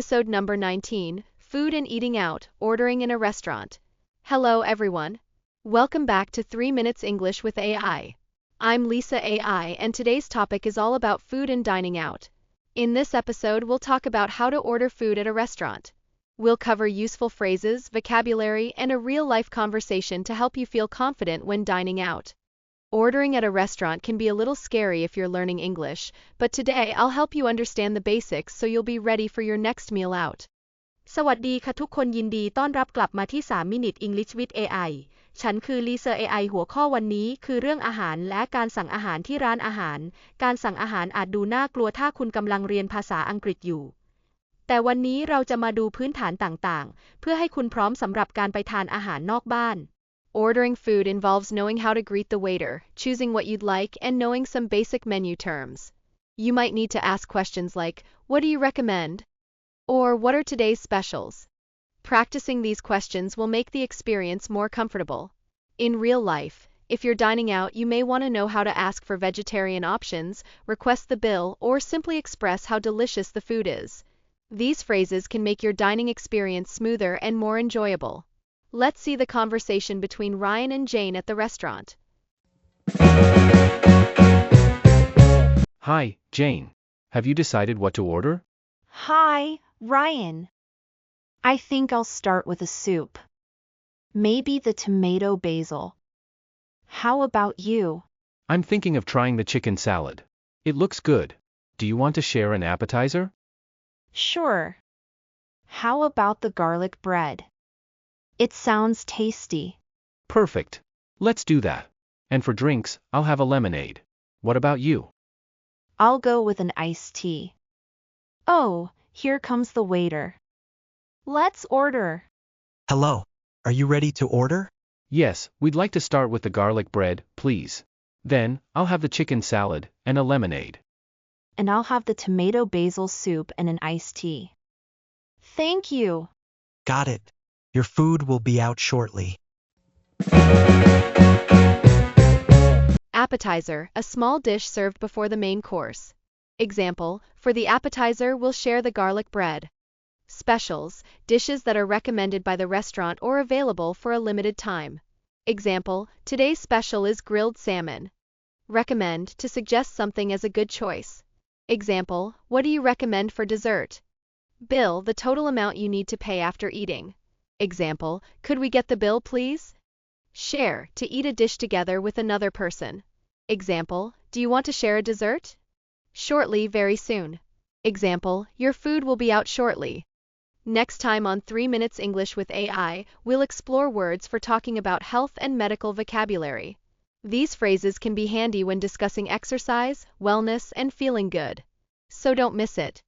Episode number 19, Food and Eating Out, Ordering in a Restaurant. Hello everyone. Welcome back to 3 Minutes English with AI. I'm Lisa AI and today's topic is all about food and dining out. In this episode we'll talk about how to order food at a restaurant. We'll cover useful phrases, vocabulary, and a real-life conversation to help you feel confident when dining out. Ordering at a restaurant can be a little scary if you're learning English, but today I'll help you understand the basics so you'll be ready for your next meal out. สวัสดีค่ะทุกคนยินดีต้อนรับกลับมาที่3 Minute English with AI ฉันคือ Lisa AI หัวข้อวันนี้คือเรื่องอาหารและการสั่งอาหารที่ร้านอาหารการสั่งอาหารอาจดูน่ากลัวถ้าคุณกำลังเรียนภาษาอังกฤษอยู่แต่วันนี้เราจะมาดูพื้นฐานต่างๆเพื่อให้คุณพร้อมสำหรับการไปทานอาหารนอกบ้านOrdering food involves knowing how to greet the waiter, choosing what you'd like, and knowing some basic menu terms. You might need to ask questions like, "What do you recommend?" or "What are today's specials?" Practicing these questions will make the experience more comfortable. In real life, if you're dining out, you may want to know how to ask for vegetarian options, request the bill, or simply express how delicious the food is. These phrases can make your dining experience smoother and more enjoyable. Let's see the conversation between Ryan and Jane at the restaurant. Hi, Jane. Have you decided what to order? Hi, Ryan. I think I'll start with a soup. Maybe the tomato basil. How about you? I'm thinking of trying the chicken salad. It looks good. Do you want to share an appetizer? Sure. How about the garlic bread? It sounds tasty. Perfect. Let's do that. And for drinks, I'll have a lemonade. What about you? I'll go with an iced tea. Oh, here comes the waiter. Let's order. Hello. Are you ready to order? Yes, we'd like to start with the garlic bread, please. Then, I'll have the chicken salad and a lemonade. And I'll have the tomato basil soup and an iced tea. Thank you. Got it. Your food will be out shortly. Appetizer, a small dish served before the main course. Example, for the appetizer we'll share the garlic bread. Specials, dishes that are recommended by the restaurant or available for a limited time. Example, today's special is grilled salmon. Recommend, to suggest something as a good choice. Example, what do you recommend for dessert? Bill, the total amount you need to pay after eating. Example, could we get the bill please? Share, to eat a dish together with another person. Example, do you want to share a dessert? Shortly, very soon. Example, your food will be out shortly. Next time on 3 Minutes English with AI, we'll explore words for talking about health and medical vocabulary. These phrases can be handy when discussing exercise, wellness, and feeling good. So don't miss it.